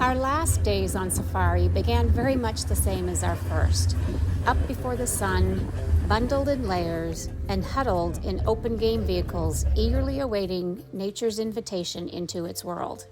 Our last days on safari began very much the same as our first, up before the sun, bundled in layers, and huddled in open game vehicles, eagerly awaiting nature's invitation into its world.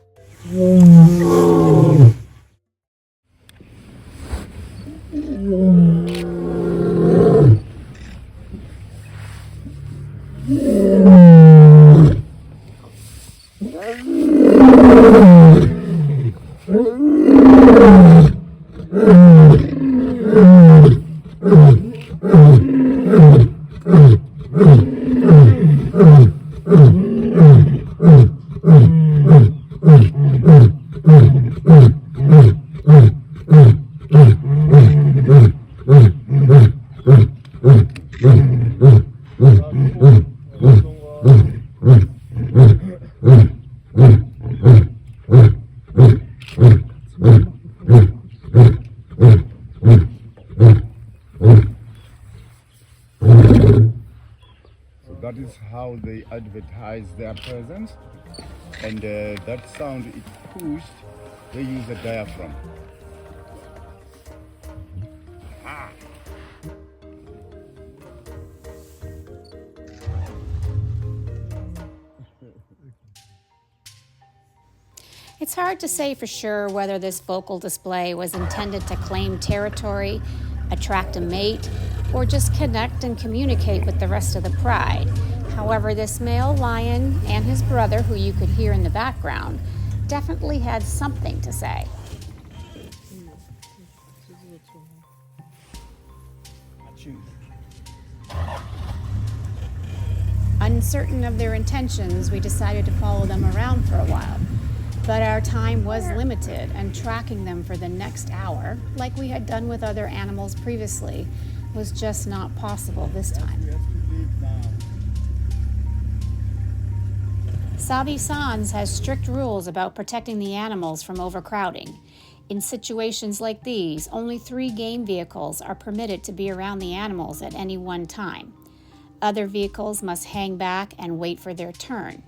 That is how they advertise their presence, and that sound is pushed, they use a diaphragm. It's hard to say for sure whether this vocal display was intended to claim territory, attract a mate, or just connect and communicate with the rest of the pride. However, this male lion and his brother, who you could hear in the background, definitely had something to say. Uncertain of their intentions, we decided to follow them around for a while. But our time was limited, and tracking them for the next hour, like we had done with other animals previously, was just not possible this time. Sabi Sans has strict rules about protecting the animals from overcrowding. In situations like these, only 3 game vehicles are permitted to be around the animals at any one time. Other vehicles must hang back and wait for their turn.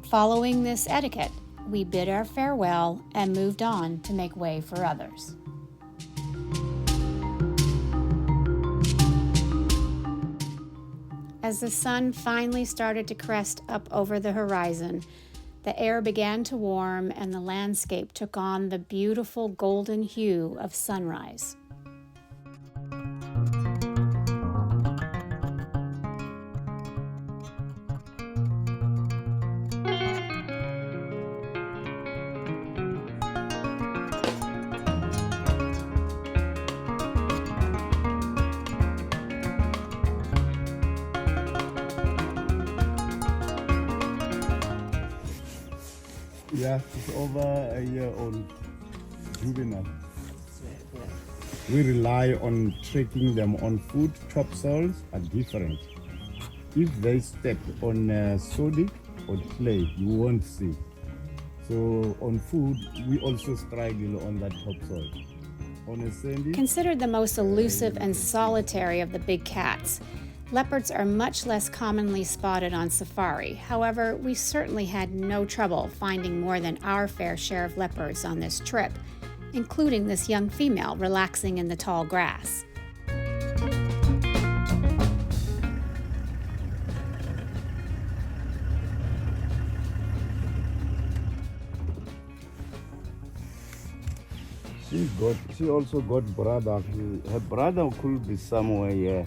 Following this etiquette, we bid our farewell and moved on to make way for others. As the sun finally started to crest up over the horizon, the air began to warm and the landscape took on the beautiful golden hue of sunrise. Yeah, it's over a year-old juvenile. We rely on tracking them on food. Top soils are different. If they step on sodic or clay, you won't see. So on food, we also struggle on that topsoil. On a sandy, Considered the most elusive and solitary of the big cats, leopards are much less commonly spotted on safari. However, we certainly had no trouble finding more than our fair share of leopards on this trip, including this young female relaxing in the tall grass. she also got brother. Her brother could be somewhere here.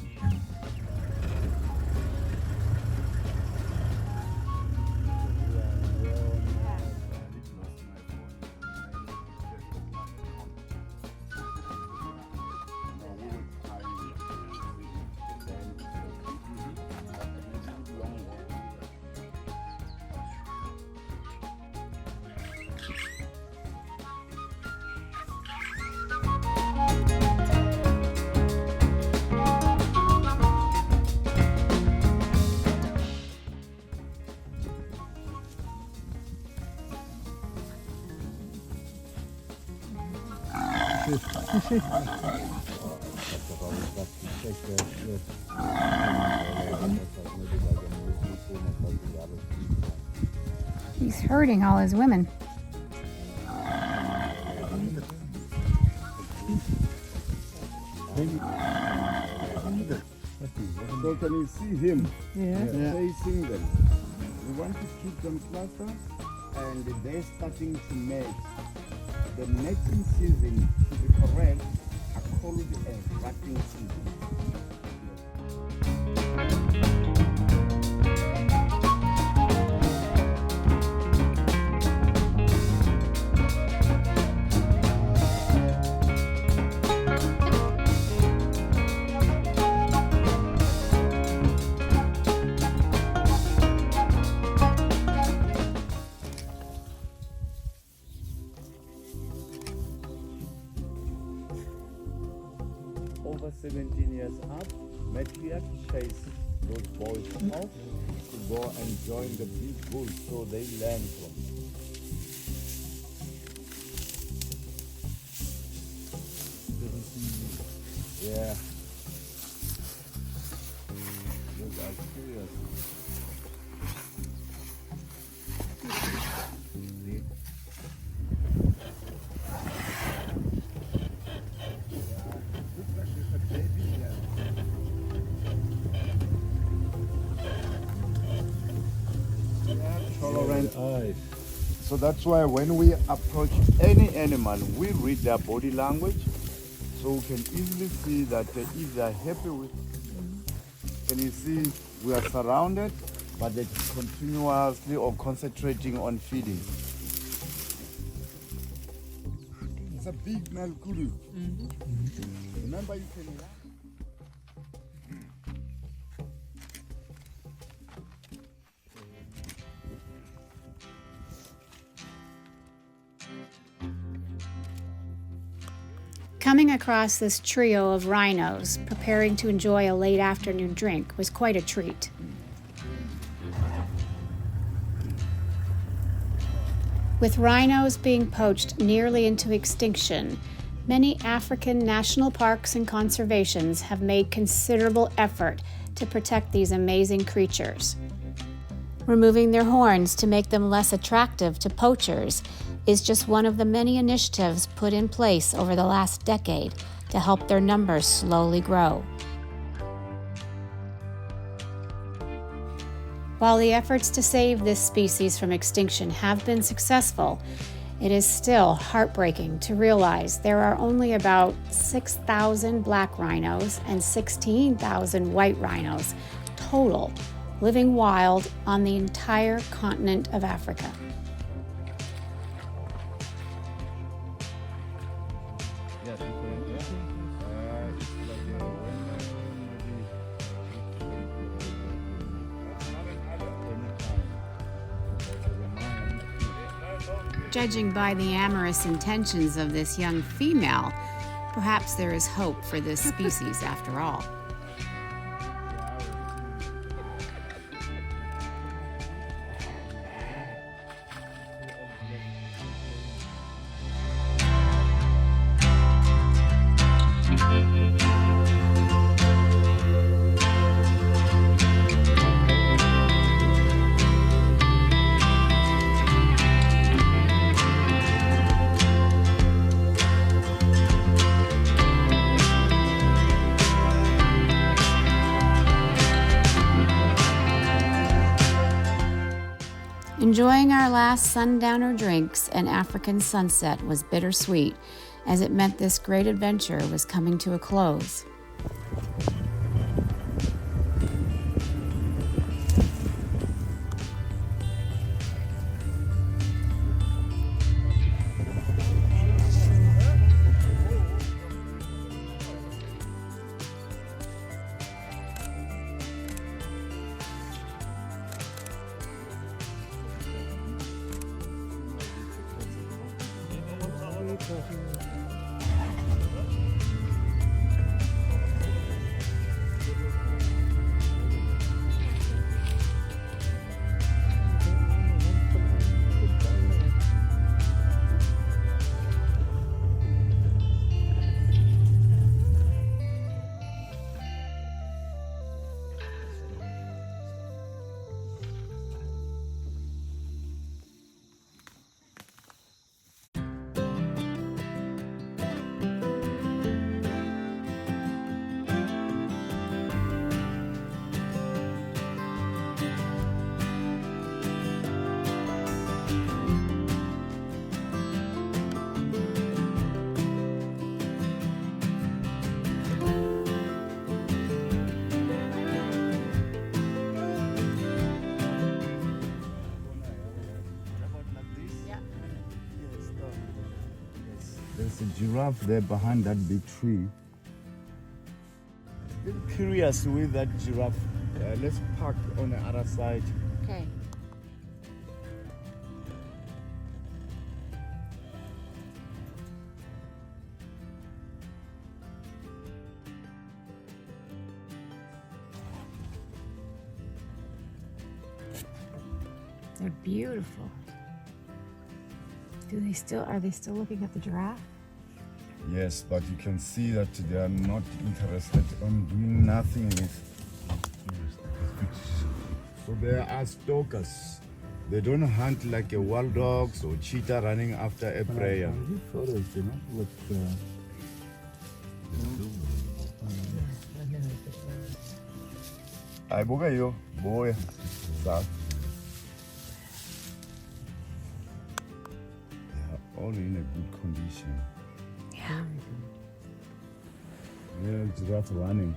He's hurting all his women. So can you see him Yeah. facing them? We want to keep them clustered and they're starting to mate. The mating season, to be correct, are called a rutting season. Over 17 years up, matriarch chase those boys off to go and join the big bulls so they learn from them. Yeah. Look how curious. Tolerant. So that's why when we approach any animal, we read their body language, so we can easily see that if they are happy with. Can you see we are surrounded, but they're continuously or concentrating on feeding. It's a big Nalkuru. Remember, you can. Coming across this trio of rhinos preparing to enjoy a late afternoon drink was quite a treat. With rhinos being poached nearly into extinction, many African national parks and conservations have made considerable effort to protect these amazing creatures. Removing their horns to make them less attractive to poachers is just one of the many initiatives put in place over the last decade to help their numbers slowly grow. While the efforts to save this species from extinction have been successful, it is still heartbreaking to realize there are only about 6,000 black rhinos and 16,000 white rhinos total living wild on the entire continent of Africa. Judging by the amorous intentions of this young female, perhaps there is hope for this species after all. Enjoying our last sundowner drinks and African sunset was bittersweet, as it meant this great adventure was coming to a close. There's a giraffe there behind that big tree. I'm curious with that giraffe. Let's park on the other side. Okay. They're beautiful. Are they still looking at the giraffe? Yes, but you can see that they are not interested in doing nothing with. So they are stalkers. They don't hunt like a wild dogs or cheetah running after a prey. Photos, you know, with I boga yo, boy. They are all in a good condition. Yeah. Yeah, giraffe running.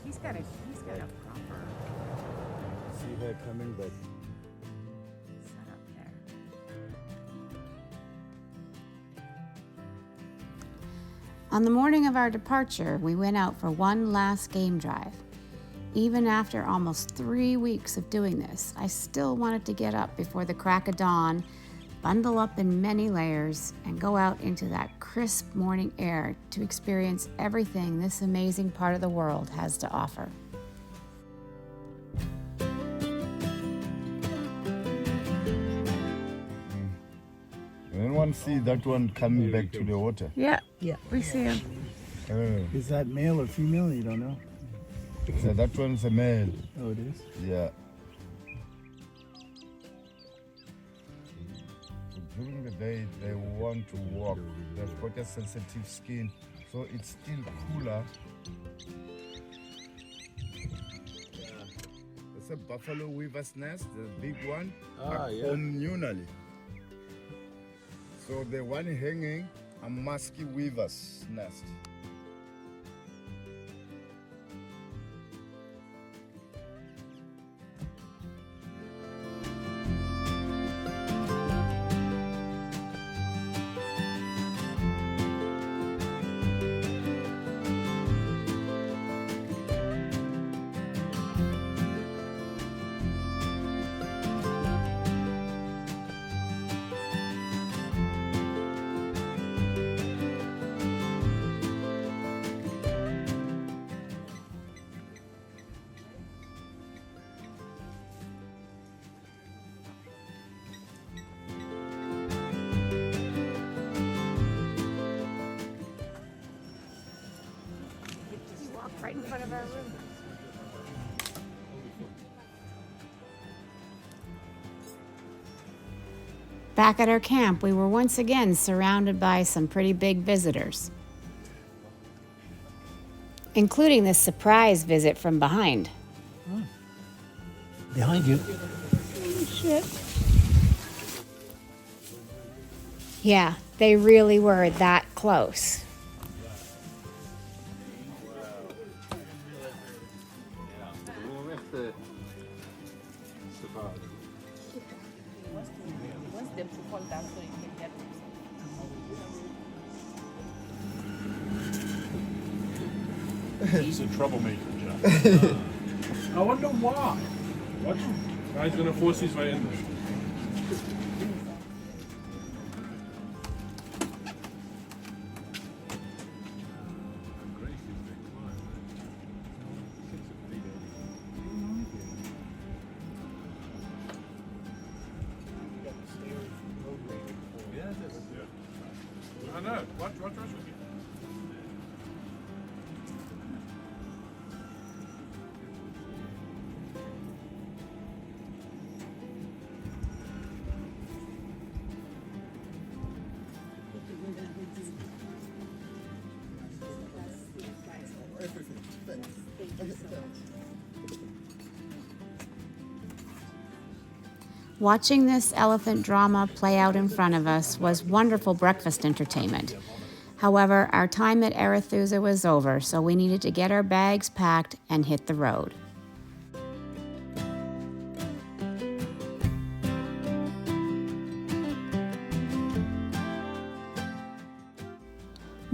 He's got a proper See her coming back. setup there. On the morning of our departure, we went out for one last game drive. Even after almost 3 weeks of doing this, I still wanted to get up before the crack of dawn, bundle up in many layers, and go out into that crisp morning air to experience everything this amazing part of the world has to offer. Anyone see that one coming back to the water? Yeah, we see him. is that male or female? You don't know. So that one's a male. Oh, it is. Yeah. So during the day, they want to walk. They've got a sensitive skin, so it's still cooler. It's a buffalo weaver's nest, the big one, communally. So the one hanging, a musky weaver's nest. Right in front of our room. Back at our camp, we were once again surrounded by some pretty big visitors, including this surprise visit from behind. Behind you. Yeah, they really were that close. Them to fall down so you can get He's a troublemaker, John. I wonder why. What? Guy's gonna force his way in there. I know. Watch. Watching this elephant drama play out in front of us was wonderful breakfast entertainment. However, our time at Arethusa was over, so we needed to get our bags packed and hit the road.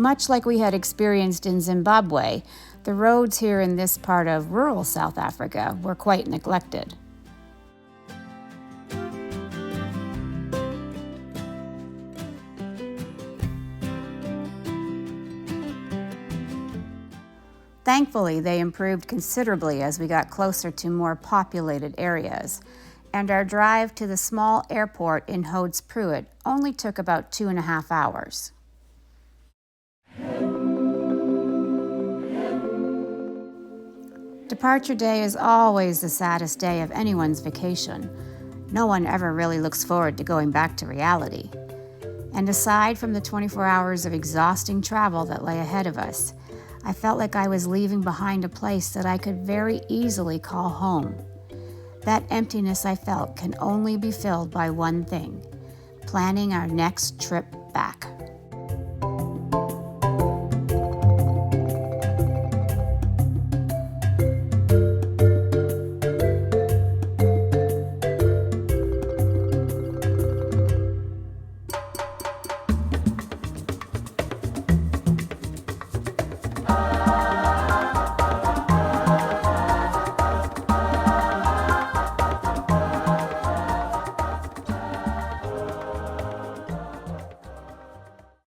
Much like we had experienced in Zimbabwe, the roads here in this part of rural South Africa were quite neglected. Thankfully, they improved considerably as we got closer to more populated areas, and our drive to the small airport in Hoedspruit only took about 2.5 hours. Departure day is always the saddest day of anyone's vacation. No one ever really looks forward to going back to reality. And aside from the 24 hours of exhausting travel that lay ahead of us, I felt like I was leaving behind a place that I could very easily call home. That emptiness I felt can only be filled by one thing: planning our next trip back.